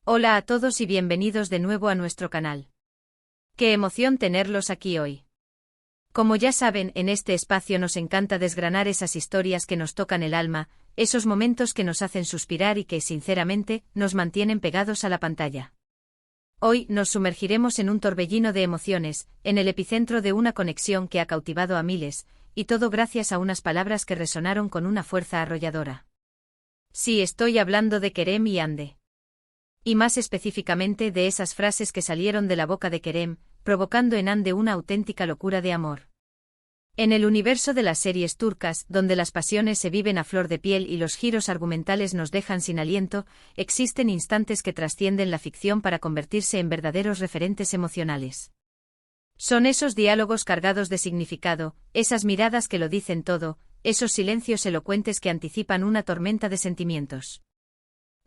Hola a todos y bienvenidos de nuevo a nuestro canal. Qué emoción tenerlos aquí hoy. Como ya saben, en este espacio nos encanta desgranar esas historias que nos tocan el alma, esos momentos que nos hacen suspirar y que, sinceramente, nos mantienen pegados a la pantalla. Hoy nos sumergiremos en un torbellino de emociones, en el epicentro de una conexión que ha cautivado a miles, y todo gracias a unas palabras que resonaron con una fuerza arrolladora. Sí, estoy hablando de Kerem y Hande. Y más específicamente de esas frases que salieron de la boca de Kerem, provocando en Hande una auténtica locura de amor. En el universo de las series turcas, donde las pasiones se viven a flor de piel y los giros argumentales nos dejan sin aliento, existen instantes que trascienden la ficción para convertirse en verdaderos referentes emocionales. Son esos diálogos cargados de significado, esas miradas que lo dicen todo, esos silencios elocuentes que anticipan una tormenta de sentimientos.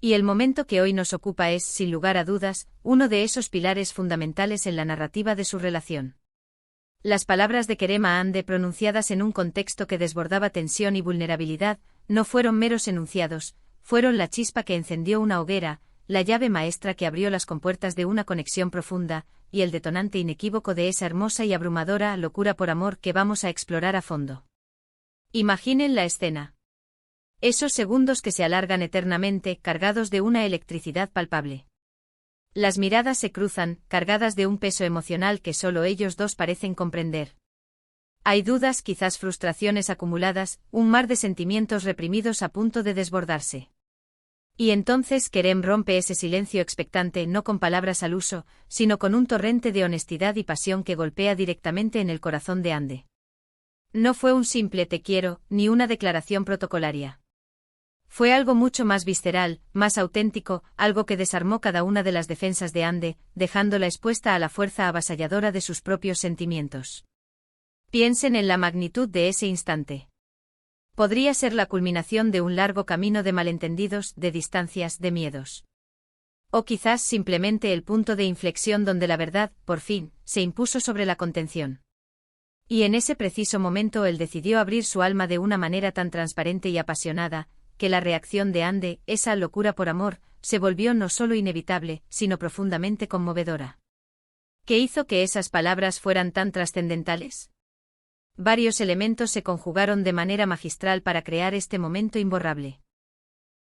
Y el momento que hoy nos ocupa es, sin lugar a dudas, uno de esos pilares fundamentales en la narrativa de su relación. Las palabras de Kerem a Hande pronunciadas en un contexto que desbordaba tensión y vulnerabilidad, no fueron meros enunciados, fueron la chispa que encendió una hoguera, la llave maestra que abrió las compuertas de una conexión profunda, y el detonante inequívoco de esa hermosa y abrumadora locura por amor que vamos a explorar a fondo. Imaginen la escena. Esos segundos que se alargan eternamente, cargados de una electricidad palpable. Las miradas se cruzan, cargadas de un peso emocional que solo ellos dos parecen comprender. Hay dudas, quizás frustraciones acumuladas, un mar de sentimientos reprimidos a punto de desbordarse. Y entonces Kerem rompe ese silencio expectante no con palabras al uso, sino con un torrente de honestidad y pasión que golpea directamente en el corazón de Hande. No fue un simple te quiero, ni una declaración protocolaria. Fue algo mucho más visceral, más auténtico, algo que desarmó cada una de las defensas de Hande, dejándola expuesta a la fuerza avasalladora de sus propios sentimientos. Piensen en la magnitud de ese instante. Podría ser la culminación de un largo camino de malentendidos, de distancias, de miedos. O quizás simplemente el punto de inflexión donde la verdad, por fin, se impuso sobre la contención. Y en ese preciso momento él decidió abrir su alma de una manera tan transparente y apasionada, que la reacción de Hande, esa locura por amor, se volvió no solo inevitable, sino profundamente conmovedora. ¿Qué hizo que esas palabras fueran tan trascendentales? Varios elementos se conjugaron de manera magistral para crear este momento imborrable.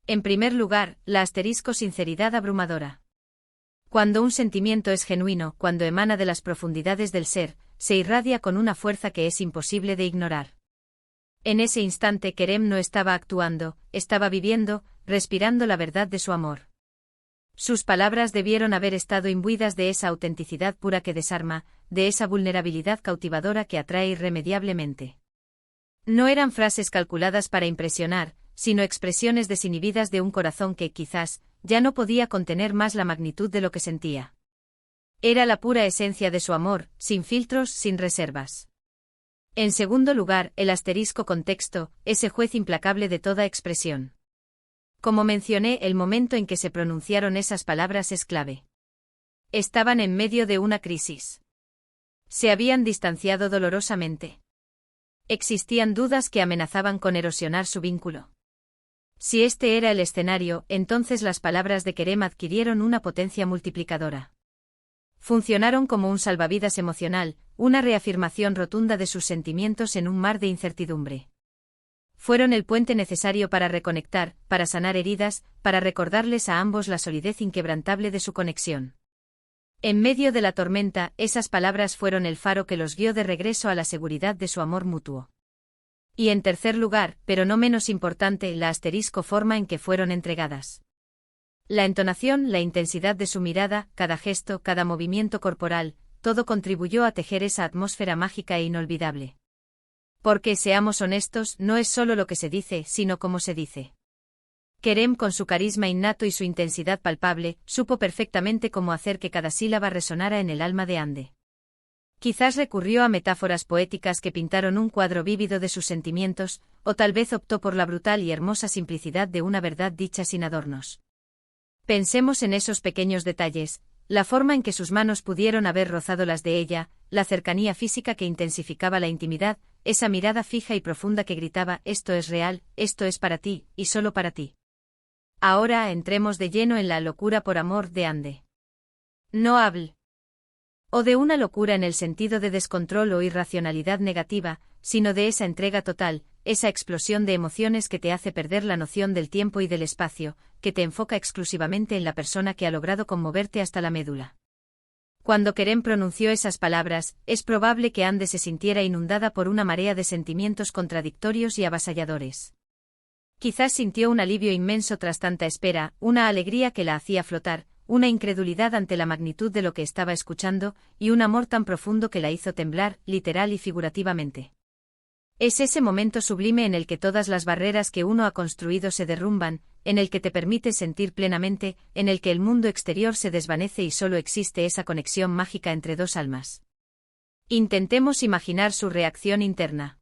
En primer lugar, la asterisco sinceridad abrumadora. Cuando un sentimiento es genuino, cuando emana de las profundidades del ser, se irradia con una fuerza que es imposible de ignorar. En ese instante Kerem no estaba actuando, estaba viviendo, respirando la verdad de su amor. Sus palabras debieron haber estado imbuidas de esa autenticidad pura que desarma, de esa vulnerabilidad cautivadora que atrae irremediablemente. No eran frases calculadas para impresionar, sino expresiones desinhibidas de un corazón que, quizás, ya no podía contener más la magnitud de lo que sentía. Era la pura esencia de su amor, sin filtros, sin reservas. En segundo lugar, el asterisco contexto, ese juez implacable de toda expresión. Como mencioné, el momento en que se pronunciaron esas palabras es clave. Estaban en medio de una crisis. Se habían distanciado dolorosamente. Existían dudas que amenazaban con erosionar su vínculo. Si este era el escenario, entonces las palabras de Kerem adquirieron una potencia multiplicadora. Funcionaron como un salvavidas emocional, una reafirmación rotunda de sus sentimientos en un mar de incertidumbre. Fueron el puente necesario para reconectar, para sanar heridas, para recordarles a ambos la solidez inquebrantable de su conexión. En medio de la tormenta, esas palabras fueron el faro que los guió de regreso a la seguridad de su amor mutuo. Y en tercer lugar, pero no menos importante, la asterisco forma en que fueron entregadas. La entonación, la intensidad de su mirada, cada gesto, cada movimiento corporal, todo contribuyó a tejer esa atmósfera mágica e inolvidable. Porque, seamos honestos, no es solo lo que se dice, sino cómo se dice. Kerem, con su carisma innato y su intensidad palpable, supo perfectamente cómo hacer que cada sílaba resonara en el alma de Hande. Quizás recurrió a metáforas poéticas que pintaron un cuadro vívido de sus sentimientos, o tal vez optó por la brutal y hermosa simplicidad de una verdad dicha sin adornos. Pensemos en esos pequeños detalles, la forma en que sus manos pudieron haber rozado las de ella, la cercanía física que intensificaba la intimidad, esa mirada fija y profunda que gritaba: esto es real, esto es para ti, y solo para ti. Ahora entremos de lleno en la locura por amor de Ande. No hable. O de una locura en el sentido de descontrol o irracionalidad negativa, sino de esa entrega total, esa explosión de emociones que te hace perder la noción del tiempo y del espacio, que te enfoca exclusivamente en la persona que ha logrado conmoverte hasta la médula. Cuando Kerem pronunció esas palabras, es probable que Ande se sintiera inundada por una marea de sentimientos contradictorios y avasalladores. Quizás sintió un alivio inmenso tras tanta espera, una alegría que la hacía flotar, una incredulidad ante la magnitud de lo que estaba escuchando, y un amor tan profundo que la hizo temblar, literal y figurativamente. Es ese momento sublime en el que todas las barreras que uno ha construido se derrumban, en el que te permite sentir plenamente, en el que el mundo exterior se desvanece y solo existe esa conexión mágica entre dos almas. Intentemos imaginar su reacción interna.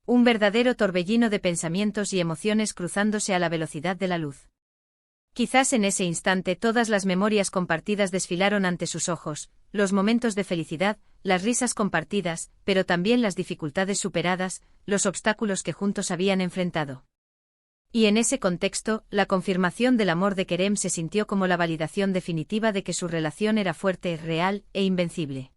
Un verdadero torbellino de pensamientos y emociones cruzándose a la velocidad de la luz. Quizás en ese instante todas las memorias compartidas desfilaron ante sus ojos, los momentos de felicidad, las risas compartidas, pero también las dificultades superadas, los obstáculos que juntos habían enfrentado. Y en ese contexto, la confirmación del amor de Kerem se sintió como la validación definitiva de que su relación era fuerte, real e invencible.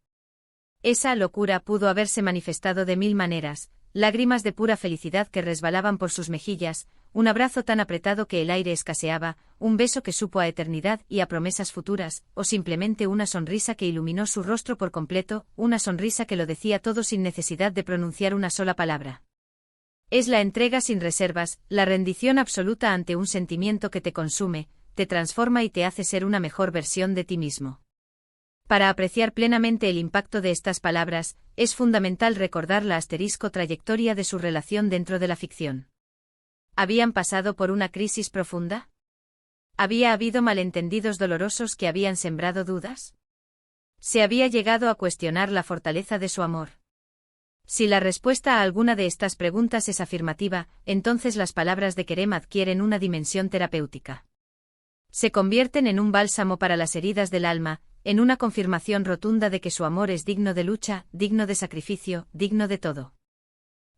Esa locura pudo haberse manifestado de mil maneras, lágrimas de pura felicidad que resbalaban por sus mejillas, un abrazo tan apretado que el aire escaseaba, un beso que supo a eternidad y a promesas futuras, o simplemente una sonrisa que iluminó su rostro por completo, una sonrisa que lo decía todo sin necesidad de pronunciar una sola palabra. Es la entrega sin reservas, la rendición absoluta ante un sentimiento que te consume, te transforma y te hace ser una mejor versión de ti mismo. Para apreciar plenamente el impacto de estas palabras, es fundamental recordar la trayectoria de su relación dentro de la ficción. ¿Habían pasado por una crisis profunda? ¿Había habido malentendidos dolorosos que habían sembrado dudas? ¿Se había llegado a cuestionar la fortaleza de su amor? Si la respuesta a alguna de estas preguntas es afirmativa, entonces las palabras de Kerem adquieren una dimensión terapéutica. Se convierten en un bálsamo para las heridas del alma, en una confirmación rotunda de que su amor es digno de lucha, digno de sacrificio, digno de todo.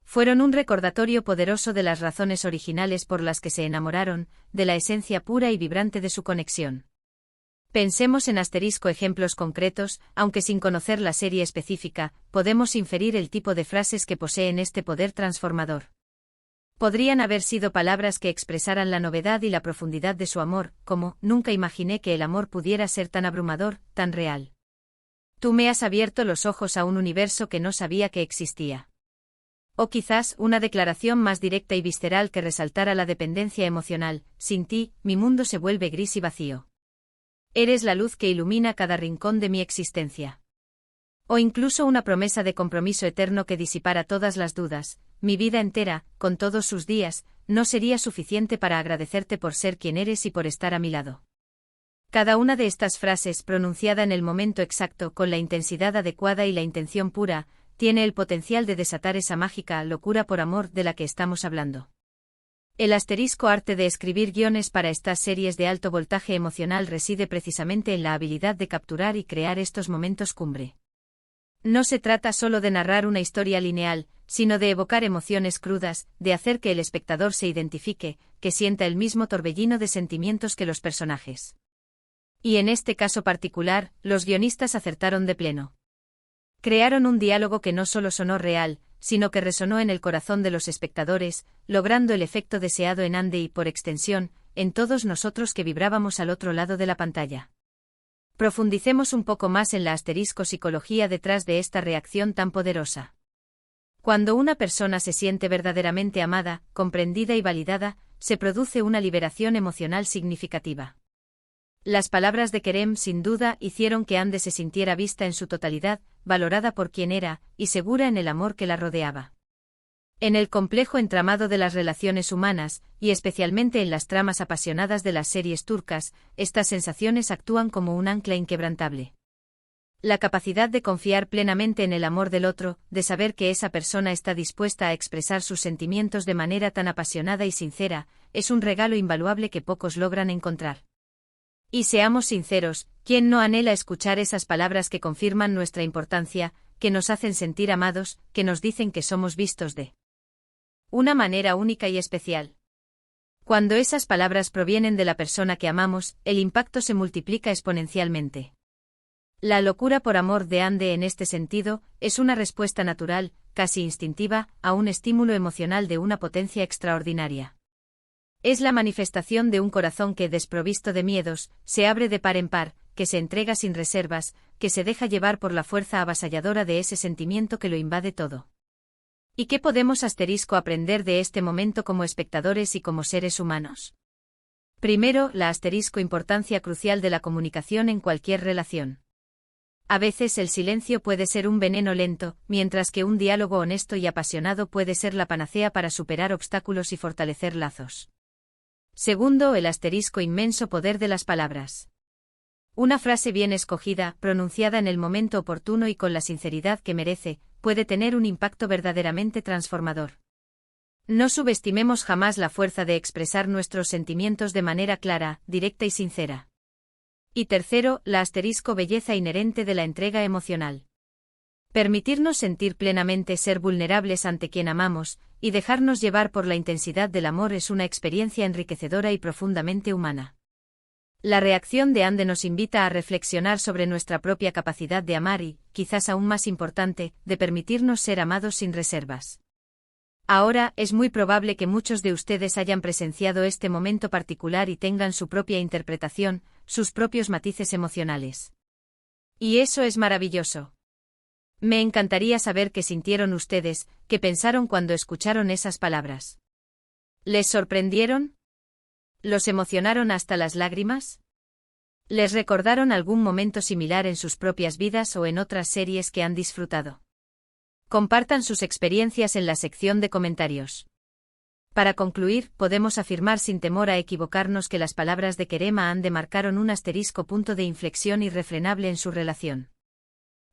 Fueron un recordatorio poderoso de las razones originales por las que se enamoraron, de la esencia pura y vibrante de su conexión. Pensemos en ejemplos concretos, aunque sin conocer la serie específica, podemos inferir el tipo de frases que poseen este poder transformador. Podrían haber sido palabras que expresaran la novedad y la profundidad de su amor, como, nunca imaginé que el amor pudiera ser tan abrumador, tan real. Tú me has abierto los ojos a un universo que no sabía que existía. O quizás una declaración más directa y visceral que resaltara la dependencia emocional, sin ti, mi mundo se vuelve gris y vacío. Eres la luz que ilumina cada rincón de mi existencia. O incluso una promesa de compromiso eterno que disipara todas las dudas, mi vida entera, con todos sus días, no sería suficiente para agradecerte por ser quien eres y por estar a mi lado. Cada una de estas frases, pronunciada en el momento exacto, con la intensidad adecuada y la intención pura, tiene el potencial de desatar esa mágica locura por amor de la que estamos hablando. El arte de escribir guiones para estas series de alto voltaje emocional reside precisamente en la habilidad de capturar y crear estos momentos cumbre. No se trata solo de narrar una historia lineal, sino de evocar emociones crudas, de hacer que el espectador se identifique, que sienta el mismo torbellino de sentimientos que los personajes. Y en este caso particular, los guionistas acertaron de pleno. Crearon un diálogo que no solo sonó real, sino que resonó en el corazón de los espectadores, logrando el efecto deseado en Ande y, por extensión, en todos nosotros que vibrábamos al otro lado de la pantalla. Profundicemos un poco más en la psicología detrás de esta reacción tan poderosa. Cuando una persona se siente verdaderamente amada, comprendida y validada, se produce una liberación emocional significativa. Las palabras de Kerem sin duda hicieron que Ande se sintiera vista en su totalidad, valorada por quien era, y segura en el amor que la rodeaba. En el complejo entramado de las relaciones humanas, y especialmente en las tramas apasionadas de las series turcas, estas sensaciones actúan como un ancla inquebrantable. La capacidad de confiar plenamente en el amor del otro, de saber que esa persona está dispuesta a expresar sus sentimientos de manera tan apasionada y sincera, es un regalo invaluable que pocos logran encontrar. Y seamos sinceros, ¿quién no anhela escuchar esas palabras que confirman nuestra importancia, que nos hacen sentir amados, que nos dicen que somos vistos de una manera única y especial? Cuando esas palabras provienen de la persona que amamos, el impacto se multiplica exponencialmente. La locura por amor de Ande en este sentido, es una respuesta natural, casi instintiva, a un estímulo emocional de una potencia extraordinaria. Es la manifestación de un corazón que, desprovisto de miedos, se abre de par en par, que se entrega sin reservas, que se deja llevar por la fuerza avasalladora de ese sentimiento que lo invade todo. ¿Y qué podemos aprender de este momento como espectadores y como seres humanos? Primero, la importancia crucial de la comunicación en cualquier relación. A veces el silencio puede ser un veneno lento, mientras que un diálogo honesto y apasionado puede ser la panacea para superar obstáculos y fortalecer lazos. Segundo, el inmenso poder de las palabras. Una frase bien escogida, pronunciada en el momento oportuno y con la sinceridad que merece, puede tener un impacto verdaderamente transformador. No subestimemos jamás la fuerza de expresar nuestros sentimientos de manera clara, directa y sincera. Y tercero, la belleza inherente de la entrega emocional. Permitirnos sentir plenamente, ser vulnerables ante quien amamos, y dejarnos llevar por la intensidad del amor es una experiencia enriquecedora y profundamente humana. La reacción de Ande nos invita a reflexionar sobre nuestra propia capacidad de amar y, quizás aún más importante, de permitirnos ser amados sin reservas. Ahora, es muy probable que muchos de ustedes hayan presenciado este momento particular y tengan su propia interpretación, sus propios matices emocionales. Y eso es maravilloso. Me encantaría saber qué sintieron ustedes, qué pensaron cuando escucharon esas palabras. ¿Les sorprendieron? ¿Los emocionaron hasta las lágrimas? ¿Les recordaron algún momento similar en sus propias vidas o en otras series que han disfrutado? Compartan sus experiencias en la sección de comentarios. Para concluir, podemos afirmar sin temor a equivocarnos que las palabras de Kerema Ande marcaron un punto de inflexión irrefrenable en su relación.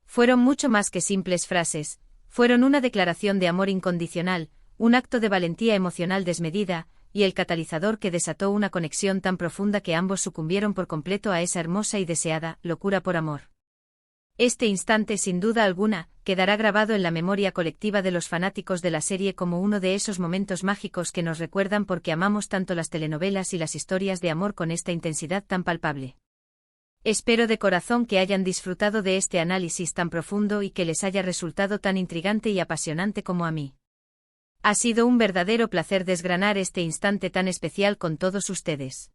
Fueron mucho más que simples frases, fueron una declaración de amor incondicional, un acto de valentía emocional desmedida, y el catalizador que desató una conexión tan profunda que ambos sucumbieron por completo a esa hermosa y deseada locura por amor. Este instante, sin duda alguna, quedará grabado en la memoria colectiva de los fanáticos de la serie como uno de esos momentos mágicos que nos recuerdan por qué amamos tanto las telenovelas y las historias de amor con esta intensidad tan palpable. Espero de corazón que hayan disfrutado de este análisis tan profundo y que les haya resultado tan intrigante y apasionante como a mí. Ha sido un verdadero placer desgranar este instante tan especial con todos ustedes.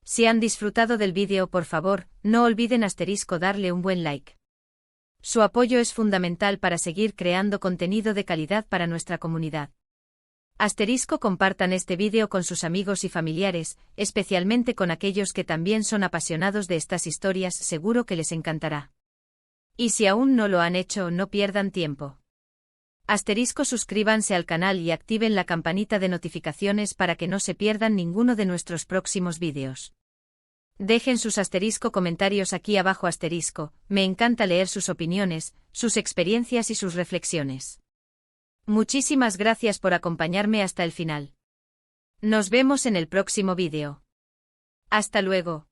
Si han disfrutado del vídeo, por favor, no olviden darle un buen like. Su apoyo es fundamental para seguir creando contenido de calidad para nuestra comunidad. Compartan este vídeo con sus amigos y familiares, especialmente con aquellos que también son apasionados de estas historias, seguro que les encantará. Y si aún no lo han hecho, no pierdan tiempo. Suscríbanse al canal y activen la campanita de notificaciones para que no se pierdan ninguno de nuestros próximos vídeos. Dejen sus comentarios aquí abajo me encanta leer sus opiniones, sus experiencias y sus reflexiones. Muchísimas gracias por acompañarme hasta el final. Nos vemos en el próximo vídeo. Hasta luego.